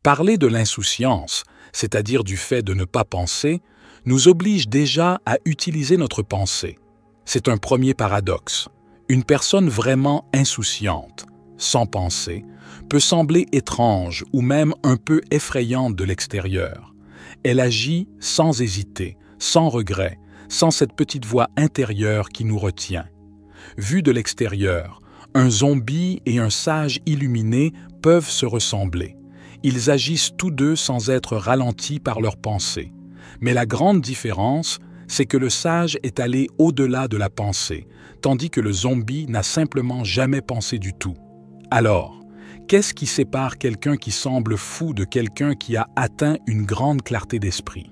Parler de l'insouciance, c'est-à-dire du fait de ne pas penser, nous oblige déjà à utiliser notre pensée. C'est un premier paradoxe. Une personne vraiment insouciante, sans pensée, peut sembler étrange ou même un peu effrayante de l'extérieur. Elle agit sans hésiter, sans regret, sans cette petite voix intérieure qui nous retient. Vu de l'extérieur, un zombie et un sage illuminé peuvent se ressembler. Ils agissent tous deux sans être ralentis par leurs pensées. Mais la grande différence, c'est que le sage est allé au-delà de la pensée, tandis que le zombie n'a simplement jamais pensé du tout. Alors, qu'est-ce qui sépare quelqu'un qui semble fou de quelqu'un qui a atteint une grande clarté d'esprit?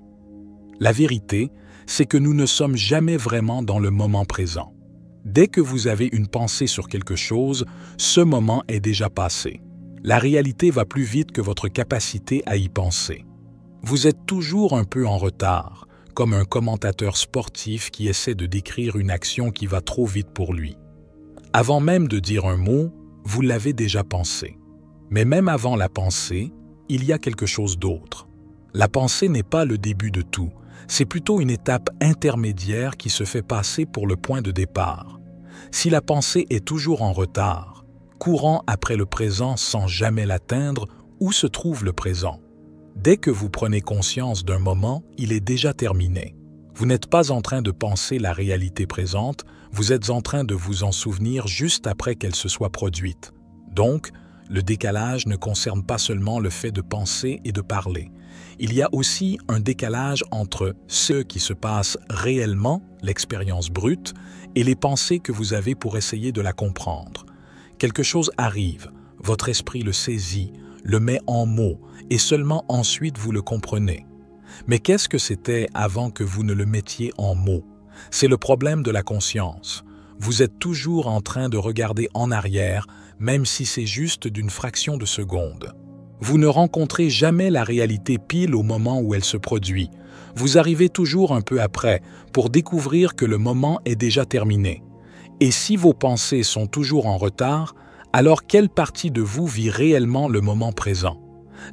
La vérité, c'est que nous ne sommes jamais vraiment dans le moment présent. Dès que vous avez une pensée sur quelque chose, ce moment est déjà passé. La réalité va plus vite que votre capacité à y penser. Vous êtes toujours un peu en retard, comme un commentateur sportif qui essaie de décrire une action qui va trop vite pour lui. Avant même de dire un mot, vous l'avez déjà pensé. Mais même avant la pensée, il y a quelque chose d'autre. La pensée n'est pas le début de tout, c'est plutôt une étape intermédiaire qui se fait passer pour le point de départ. Si la pensée est toujours en retard, courant après le présent sans jamais l'atteindre, où se trouve le présent? Dès que vous prenez conscience d'un moment, il est déjà terminé. Vous n'êtes pas en train de penser la réalité présente, vous êtes en train de vous en souvenir juste après qu'elle se soit produite. Donc, le décalage ne concerne pas seulement le fait de penser et de parler. Il y a aussi un décalage entre ce qui se passe réellement, l'expérience brute, et les pensées que vous avez pour essayer de la comprendre. Quelque chose arrive, votre esprit le saisit, le met en mots, et seulement ensuite vous le comprenez. Mais qu'est-ce que c'était avant que vous ne le mettiez en mots? C'est le problème de la conscience. Vous êtes toujours en train de regarder en arrière, même si c'est juste d'une fraction de seconde. Vous ne rencontrez jamais la réalité pile au moment où elle se produit. Vous arrivez toujours un peu après pour découvrir que le moment est déjà terminé. Et si vos pensées sont toujours en retard, alors quelle partie de vous vit réellement le moment présent?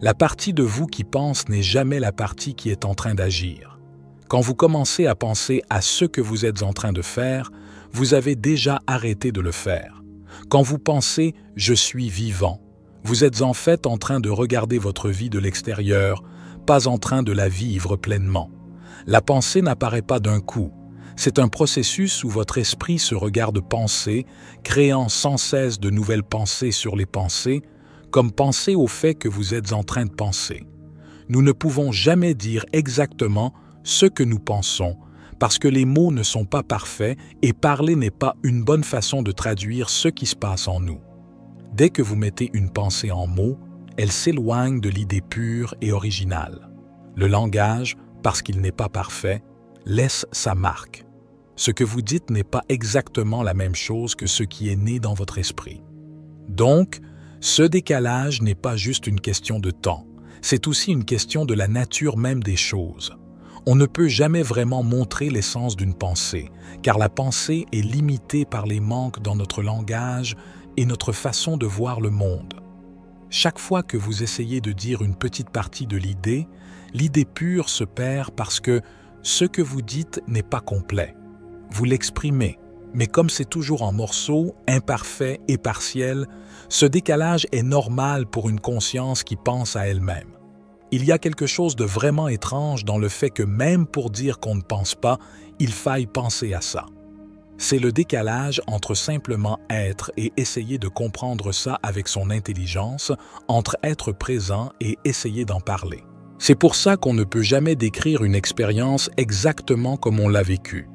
La partie de vous qui pense n'est jamais la partie qui est en train d'agir. Quand vous commencez à penser à ce que vous êtes en train de faire, vous avez déjà arrêté de le faire. Quand vous pensez « je suis vivant », vous êtes en fait en train de regarder votre vie de l'extérieur, pas en train de la vivre pleinement. La pensée n'apparaît pas d'un coup. C'est un processus où votre esprit se regarde penser, créant sans cesse de nouvelles pensées sur les pensées, comme penser au fait que vous êtes en train de penser. Nous ne pouvons jamais dire exactement ce que nous pensons, parce que les mots ne sont pas parfaits et parler n'est pas une bonne façon de traduire ce qui se passe en nous. Dès que vous mettez une pensée en mots, elle s'éloigne de l'idée pure et originale. Le langage, parce qu'il n'est pas parfait, laisse sa marque. Ce que vous dites n'est pas exactement la même chose que ce qui est né dans votre esprit. Donc, ce décalage n'est pas juste une question de temps, c'est aussi une question de la nature même des choses. On ne peut jamais vraiment montrer l'essence d'une pensée, car la pensée est limitée par les manques dans notre langage et notre façon de voir le monde. Chaque fois que vous essayez de dire une petite partie de l'idée, l'idée pure se perd parce que ce que vous dites n'est pas complet. Vous l'exprimez, mais comme c'est toujours en morceaux, imparfait et partiel, ce décalage est normal pour une conscience qui pense à elle-même. Il y a quelque chose de vraiment étrange dans le fait que même pour dire qu'on ne pense pas, il faille penser à ça. C'est le décalage entre simplement être et essayer de comprendre ça avec son intelligence, entre être présent et essayer d'en parler. C'est pour ça qu'on ne peut jamais décrire une expérience exactement comme on l'a vécue.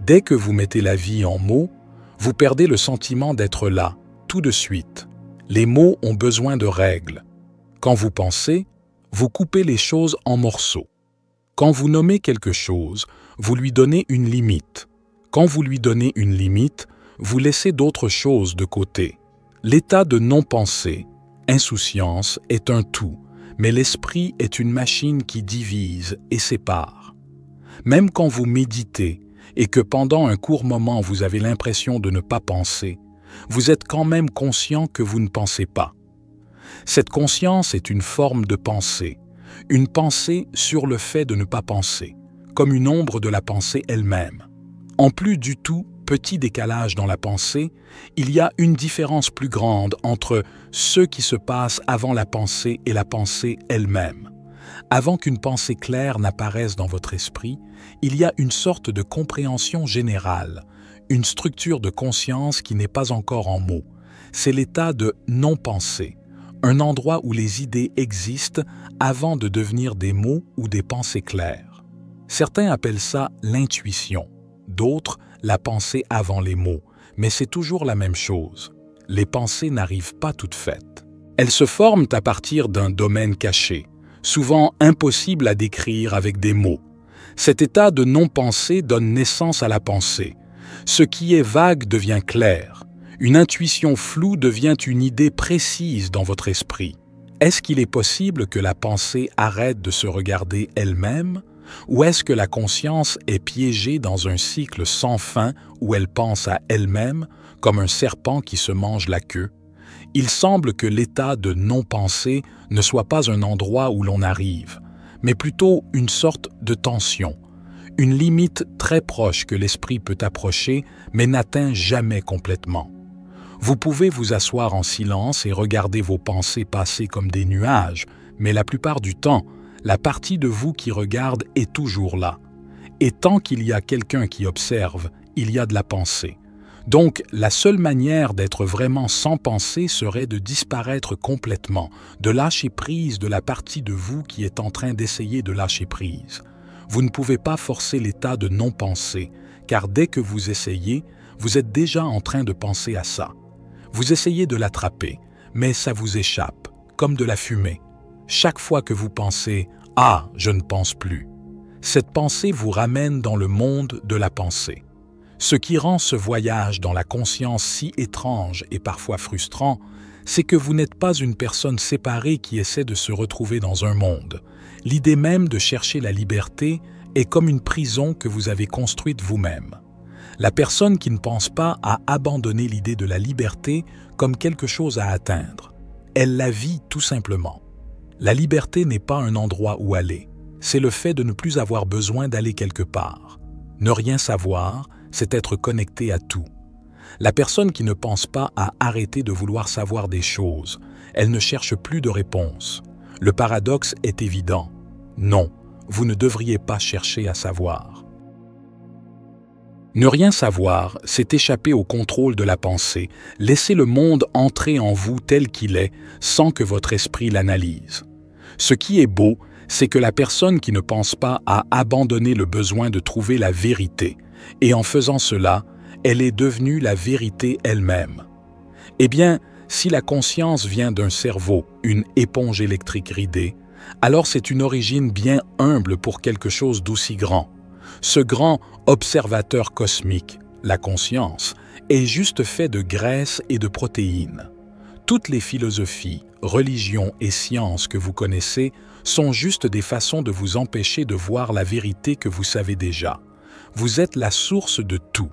Dès que vous mettez la vie en mots, vous perdez le sentiment d'être là, tout de suite. Les mots ont besoin de règles. Quand vous pensez, vous coupez les choses en morceaux. Quand vous nommez quelque chose, vous lui donnez une limite. Quand vous lui donnez une limite, vous laissez d'autres choses de côté. L'état de non-pensée, insouciance, est un tout, mais l'esprit est une machine qui divise et sépare. Même quand vous méditez et que pendant un court moment vous avez l'impression de ne pas penser, vous êtes quand même conscient que vous ne pensez pas. Cette conscience est une forme de pensée, une pensée sur le fait de ne pas penser, comme une ombre de la pensée elle-même. En plus du tout petit décalage dans la pensée, il y a une différence plus grande entre ce qui se passe avant la pensée et la pensée elle-même. Avant qu'une pensée claire n'apparaisse dans votre esprit, il y a une sorte de compréhension générale, une structure de conscience qui n'est pas encore en mots. C'est l'état de non-pensée, un endroit où les idées existent avant de devenir des mots ou des pensées claires. Certains appellent ça l'intuition, d'autres la pensée avant les mots, mais c'est toujours la même chose. Les pensées n'arrivent pas toutes faites. Elles se forment à partir d'un domaine caché, souvent impossible à décrire avec des mots. Cet état de non-pensée donne naissance à la pensée. Ce qui est vague devient clair. Une intuition floue devient une idée précise dans votre esprit. Est-ce qu'il est possible que la pensée arrête de se regarder elle-même? Ou est-ce que la conscience est piégée dans un cycle sans fin où elle pense à elle-même, comme un serpent qui se mange la queue? Il semble que l'état de non-pensée ne soit pas un endroit où l'on arrive, mais plutôt une sorte de tension, une limite très proche que l'esprit peut approcher, mais n'atteint jamais complètement. Vous pouvez vous asseoir en silence et regarder vos pensées passer comme des nuages, mais la plupart du temps, la partie de vous qui regarde est toujours là. Et tant qu'il y a quelqu'un qui observe, il y a de la pensée. Donc, la seule manière d'être vraiment sans pensée serait de disparaître complètement, de lâcher prise de la partie de vous qui est en train d'essayer de lâcher prise. Vous ne pouvez pas forcer l'état de non-pensée, car dès que vous essayez, vous êtes déjà en train de penser à ça. Vous essayez de l'attraper, mais ça vous échappe, comme de la fumée. Chaque fois que vous pensez « Ah, je ne pense plus », cette pensée vous ramène dans le monde de la pensée. Ce qui rend ce voyage dans la conscience si étrange et parfois frustrant, c'est que vous n'êtes pas une personne séparée qui essaie de se retrouver dans un monde. L'idée même de chercher la liberté est comme une prison que vous avez construite vous-même. La personne qui ne pense pas a abandonné l'idée de la liberté comme quelque chose à atteindre. Elle la vit tout simplement. La liberté n'est pas un endroit où aller, c'est le fait de ne plus avoir besoin d'aller quelque part. Ne rien savoir, c'est être connecté à tout. La personne qui ne pense pas a arrêté de vouloir savoir des choses, elle ne cherche plus de réponse. Le paradoxe est évident. Non, vous ne devriez pas chercher à savoir. Ne rien savoir, c'est échapper au contrôle de la pensée, laisser le monde entrer en vous tel qu'il est, sans que votre esprit l'analyse. Ce qui est beau, c'est que la personne qui ne pense pas a abandonné le besoin de trouver la vérité, et en faisant cela, elle est devenue la vérité elle-même. Eh bien, si la conscience vient d'un cerveau, une éponge électrique ridée, alors c'est une origine bien humble pour quelque chose d'aussi grand. Ce grand observateur cosmique, la conscience, est juste fait de graisse et de protéines. Toutes les philosophies, religions et sciences que vous connaissez sont juste des façons de vous empêcher de voir la vérité que vous savez déjà. Vous êtes la source de tout.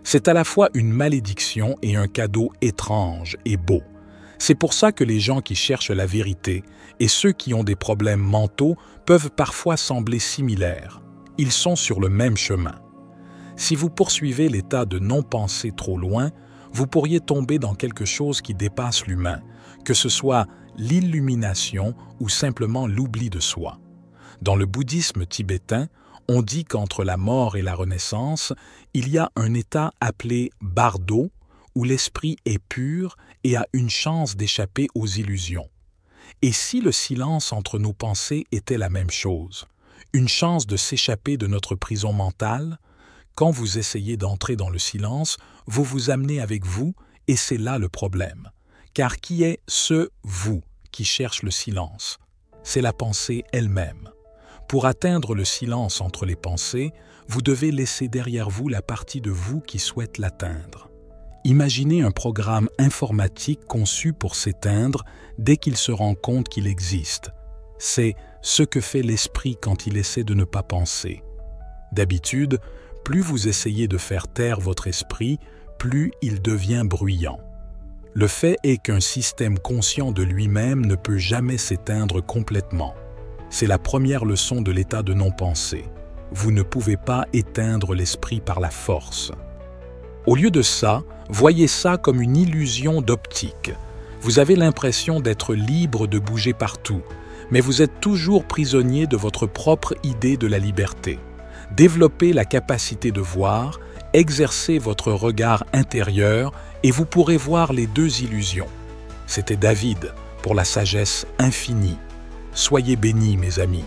C'est à la fois une malédiction et un cadeau étrange et beau. C'est pour ça que les gens qui cherchent la vérité et ceux qui ont des problèmes mentaux peuvent parfois sembler similaires. Ils sont sur le même chemin. Si vous poursuivez l'état de non-pensée trop loin, vous pourriez tomber dans quelque chose qui dépasse l'humain, que ce soit l'illumination ou simplement l'oubli de soi. Dans le bouddhisme tibétain, on dit qu'entre la mort et la renaissance, il y a un état appelé bardo, où l'esprit est pur et a une chance d'échapper aux illusions. Et si le silence entre nos pensées était la même chose, une chance de s'échapper de notre prison mentale, quand vous essayez d'entrer dans le silence, vous vous amenez avec vous et c'est là le problème. Car qui est ce « vous » qui cherche le silence? C'est la pensée elle-même. Pour atteindre le silence entre les pensées, vous devez laisser derrière vous la partie de vous qui souhaite l'atteindre. Imaginez un programme informatique conçu pour s'éteindre dès qu'il se rend compte qu'il existe. C'est ce que fait l'esprit quand il essaie de ne pas penser. D'habitude, plus vous essayez de faire taire votre esprit, plus il devient bruyant. Le fait est qu'un système conscient de lui-même ne peut jamais s'éteindre complètement. C'est la première leçon de l'état de non-pensée. Vous ne pouvez pas éteindre l'esprit par la force. Au lieu de ça, voyez ça comme une illusion d'optique. Vous avez l'impression d'être libre de bouger partout, mais vous êtes toujours prisonnier de votre propre idée de la liberté. Développez la capacité de voir, exercez votre regard intérieur et vous pourrez voir les deux illusions. C'était David pour la sagesse infinie. Soyez bénis, mes amis.